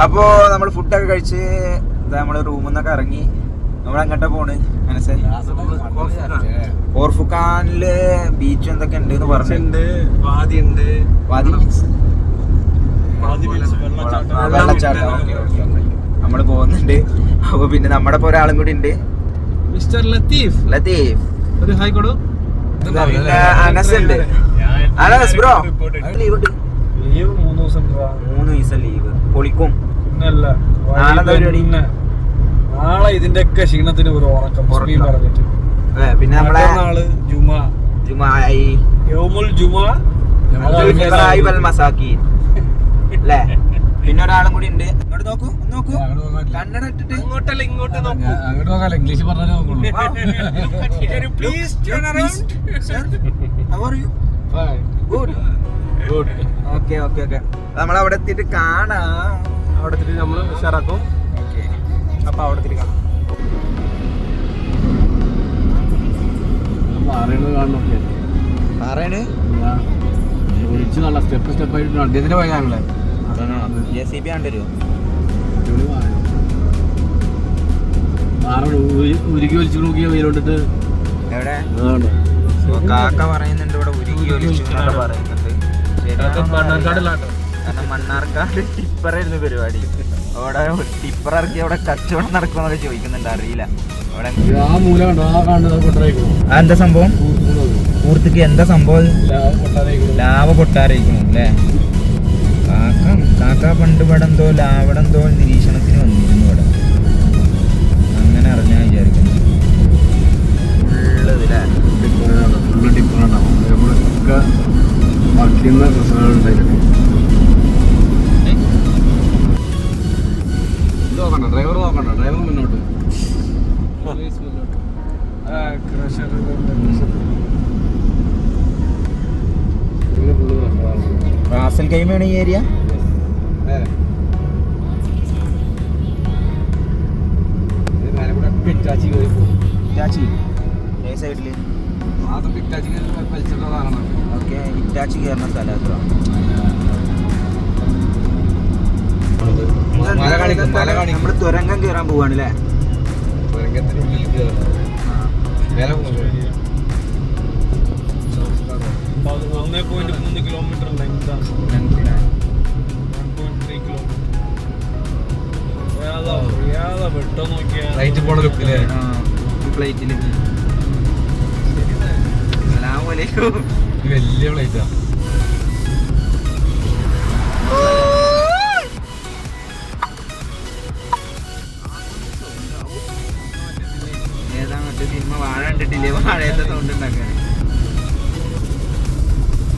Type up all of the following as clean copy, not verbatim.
അപ്പോ നമ്മൾ ഫുഡൊക്കെ കഴിച്ച് നമ്മള് റൂമിൽ നിന്നൊക്കെ ഇറങ്ങി നമ്മൾ അങ്ങോട്ടാ പോണ്. ഓർഫുഖാനില് ബീച്ച് എന്തൊക്കെ ഉണ്ട് എന്ന് പറഞ്ഞിട്ടുണ്ട്. വെള്ളച്ചാട്ടം നമ്മള് പോകുന്നുണ്ട്. അപ്പൊ പിന്നെ നമ്മുടെ ഇപ്പൊ ഒരാളും കൂടി ഉണ്ട്, മിസ്റ്റർ ലത്തീഫ്. ഒരു ഹായ് കൊടു. പിന്നെ അനസ് ഉണ്ട്. അനസ് ബ്രോ ലീവ് ഉണ്ട്. ലീവ് 3 ദിവസം. 3 ദിവസം ലീവ് പൊളിക്കും. നാളെ ഇതിന്റെ ഒക്കെ ക്ഷീണത്തിന് ഒരു ഉറക്കം പറഞ്ഞിട്ട്. പിന്നെ നമ്മളെ നാള് ജുമായി മസാക്കി അല്ലേ. പിന്നെ ഒരാളും കൂടി ഉണ്ട്. ഇങ്ങോട്ട് നോക്കൂ, നോക്കൂ, കണ്ണട ഇട്ടിട്ട് ഇങ്ങോട്ടല്ല ഇങ്ങോട്ട് നോക്കൂ. ഇംഗ്ലീഷ് പറഞ്ഞാലേ നമ്മളവിടെ എത്തിയിട്ട് കാണാം. അവിടെ എത്തിയിട്ട് നമ്മള് ഉഷാറാക്കും. അപ്പൊ അവിടെ എത്തിയിട്ട് കാണാം. വിളിച്ച് നല്ല സ്റ്റെപ്പ് ആയിട്ട് അദ്ദേഹത്തിന്റെ പോയാണല്ലേ. JCB കണ്ടുവരുമോ? ഉരുക്കി വലിച്ചു നോക്കിയ വെയിലോട്ടിട്ട് എവിടെ കാക്ക പറയുന്നുണ്ട് ഇവിടെ ഉരുക്കി ഒലിച്ചു പറയുന്നുണ്ട്. കാരണം മണ്ണാർക്കാട് ടിപ്പറായിരുന്നു പരിപാടി. അവിടെ ടിപ്പർ ഇറക്കി അവിടെ കച്ചവടം നടക്കുമെന്നൊക്കെ ചോദിക്കുന്നുണ്ട്, അറിയില്ല. എന്താ സംഭവം? പൂർത്തിക്ക് എന്താ സംഭവം? ലാവ പൊട്ടാരായിരിക്കണം അല്ലേ. കാക്ക പണ്ട് ഇവിടെ എന്തോ ലാവടെന്തോ നിരീക്ഷണത്തിന് വന്നിരുന്നു ഇവിടെ, അങ്ങനെ അറിഞ്ഞാൽ വിചാരിക്കുന്നു. ഡ്രൈവർ നോക്കണ്ട, ഡ്രൈവർ മുന്നോട്ട്. റാസൽ കൈമയാണ് ഈ ഏരിയ. ഹിറ്റാച്ചി ഏ സൈഡില്? ഓക്കെ, ഹിറ്റാച്ചി കയറുന്ന സ്ഥലം എത്ര? നമ്മള് തുരങ്കം കയറാൻ പോവാണ് അല്ലേ? 1.3 കിലോമീറ്റർ ലെങ്താണ്. 1.3 കിലോമീറ്റർ വെട്ടോ നോക്കിയാ ഫ്ലൈറ്റ് പോണ ലുക്കില്ലേ. ഫ്ലൈറ്റില് വലിയ ഫ്ലൈറ്റാ. ഏതാ മറ്റേ സിനിമ വാഴ കണ്ടിട്ടില്ലേ? വാഴയുടെ സൗണ്ട് ഉണ്ടാക്കാൻ.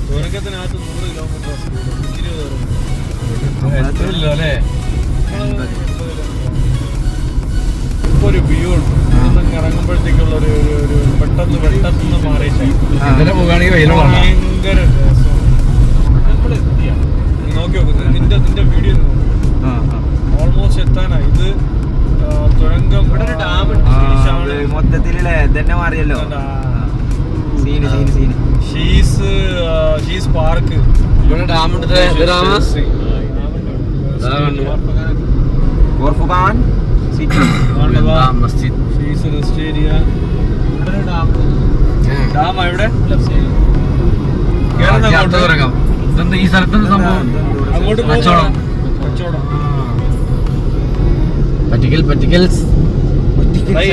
തുരങ്കത്തിനകത്ത് 100 കിലോമീറ്റർ അല്ലേ. ഇപ്പൊ ഒരു വ്യൂ ഉണ്ട്. ഇറങ്ങുമ്പോഴത്തേക്കുള്ള ഒരു പെട്ടെന്ന് മാറിയിട്ട് ഭയങ്കര രസം. നമ്മള് എത്തിയ നോക്കി നോക്കുന്നത് നിന്റെ വീഡിയോ ഓൾമോസ്റ്റ് എത്താനായി. ഇത് തുരങ്കം. ഇവിടെ ഒരു ഡാം മൊത്തത്തിലല്ലേ തന്നെ മാറിയല്ലോ. Sheesh park. ഓർഫുഖാൻ സിറ്റി മസ്ജിദ്. Sheesh rest area. ഡാം ഇവിടെ ഈ സ്ഥലത്ത് സംഭവം. അങ്ങോട്ട് കച്ചവടം.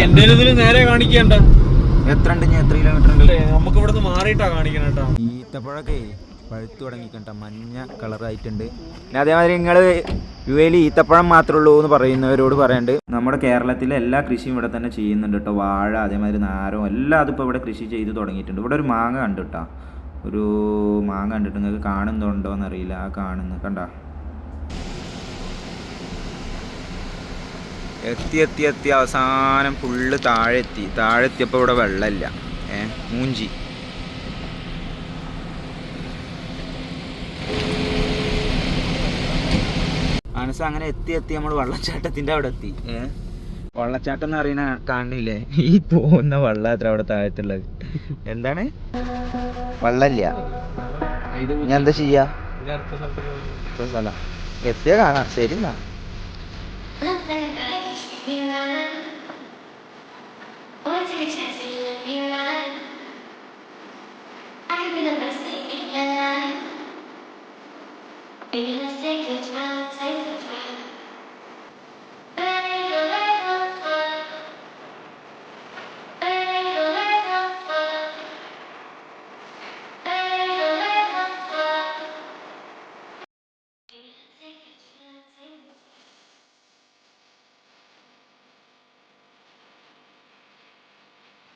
എന്റെ ഇതില് നേരെ കാണിക്കണ്ട. എത്ര ഉണ്ട്? എത്ര കിലോമീറ്റർ ഉണ്ട്? നമുക്ക് ഇവിടെ നിന്ന് മാറിയിട്ടാ കാണിക്കണേട്ടാ. ഈത്തപ്പഴൊക്കെ പഴുത്തു തുടങ്ങിക്കണ്ട, മഞ്ഞ കളറായിട്ടുണ്ട്. പിന്നെ അതേമാതിരി നിങ്ങൾ UAE ഈത്തപ്പഴം മാത്രമേ ഉള്ളൂ എന്ന് പറയുന്നവരോട് പറയണ്ട്, നമ്മുടെ കേരളത്തിലെ എല്ലാ കൃഷിയും ഇവിടെ തന്നെ ചെയ്യുന്നുണ്ട് കേട്ടോ. വാഴ, അതേമാതിരി നാരോ എല്ലാം അതിപ്പോൾ ഇവിടെ കൃഷി ചെയ്ത് തുടങ്ങിയിട്ടുണ്ട്. ഇവിടെ ഒരു മാങ്ങ കണ്ടു കേട്ടോ, ഒരു മാങ്ങ കണ്ടിട്ട് നിങ്ങൾക്ക് കാണുന്നുണ്ടോ എന്നറിയില്ല. ആ കാണുന്നു കണ്ട. എത്തി അവസാനം ഫുള്ള് താഴെ എത്തിയപ്പോൾ ഇവിടെ വെള്ളമില്ല. മൂഞ്ചി. മനസ്സ് അങ്ങനെ എത്തി നമ്മൾ വെള്ളച്ചാട്ടത്തിൻ്റെ അവിടെ എത്തി. വെള്ളച്ചാട്ടം എന്ന് അറിയണ കാണില്ലേ? ഈ പോകുന്ന വെള്ളം അത്ര അവിടെ താഴത്തുള്ളത്. എന്താണ്? വെള്ളമില്ല. ഞാൻ എന്താ ചെയ്യാ? സ്ഥലം എത്തിയാ കാണാം. ശരി എന്നാ.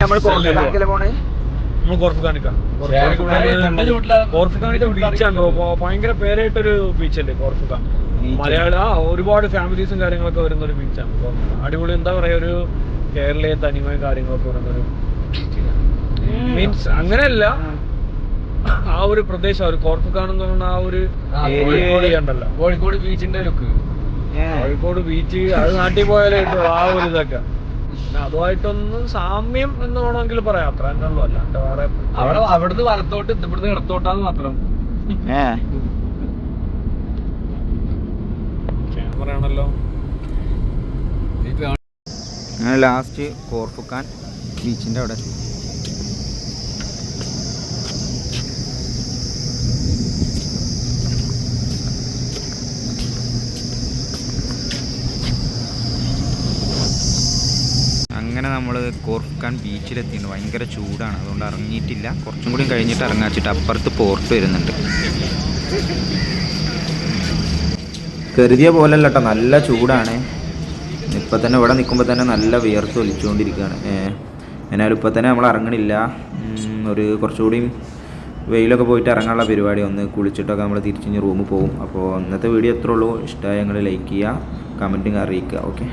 നമ്മൾ പോണേ നമ്മൾ കോർഫുഖാനിന്റെ ബീച്ചാണ് ഭയങ്കര പേരായിട്ടൊരു ബീച്ചല്ലേ കോർഫുഖാൻ. മലയാള ഒരുപാട് ഫാമിലീസും കാര്യങ്ങളൊക്കെ വരുന്ന ഒരു ബീച്ചാണ്. അടിപൊളി, എന്താ പറയാ, ഒരു കേരളീയ തനിമയും കാര്യങ്ങളൊക്കെ വരുന്നൊരു മീൻസ് അങ്ങനെയല്ല, ആ ഒരു പ്രദേശം ഒരു കോർഫുഖാൻ എന്ന് പറയുന്ന ആ ഒരു ഏരിയ ഉണ്ടല്ലോ, കോഴിക്കോട് ബീച്ചിന്റെ ലുക്ക്. കോഴിക്കോട് ബീച്ച് അത് നാട്ടിൽ പോയാലേ കിട്ടും ആ ഒരു ഇതൊക്കെ. അതുമായിട്ടൊന്നും സാമ്യം എന്ന് വേണമെങ്കിൽ പറയാം, അത്ര തന്നെ ഉള്ളൂ. അല്ലാണ്ട് വേറെ അവിടുന്ന് വലത്തോട്ട് ഇവിടുന്ന് ഇടത്തോട്ടാന്ന് മാത്രം. ക്യാമറ ആണല്ലോ. അങ്ങനെ ലാസ്റ്റ് കോർഫുഖാൻ ബീച്ചിൻ്റെ അവിടെ അങ്ങനെ നമ്മൾ കോർഫുഖാൻ ബീച്ചിലെത്തിയിട്ടുണ്ട്. ഭയങ്കര ചൂടാണ്, അതുകൊണ്ട് ഇറങ്ങിയിട്ടില്ല. കുറച്ചും കൂടി കഴിഞ്ഞിട്ട് ഇറങ്ങാച്ചിട്ട് അപ്പുറത്ത് പോർട്ട് വരുന്നുണ്ട്. കരുതിയ പോലല്ല കേട്ടോ, നല്ല ചൂടാണ്. ഇപ്പം തന്നെ ഇവിടെ നിൽക്കുമ്പോൾ തന്നെ നല്ല വിയർത്ത് ഒലിച്ചുകൊണ്ടിരിക്കുകയാണ്. എന്നാലും ഇപ്പം തന്നെ നമ്മൾ ഇറങ്ങണില്ല. ഒരു കുറച്ചുകൂടിയും വെയിലൊക്കെ പോയിട്ട് ഇറങ്ങാനുള്ള പരിപാടി. ഒന്ന് കുളിച്ചിട്ടൊക്കെ നമ്മൾ തിരിച്ചിഞ്ഞ് റൂമിൽ പോകും. അപ്പോൾ ഇന്നത്തെ വീഡിയോ എത്ര ഉള്ളൂ. ഇഷ്ടമായി ഞങ്ങൾ ലൈക്ക് ചെയ്യുക, കമൻറ്റിങ് അറിയിക്കുക. ഓക്കെ.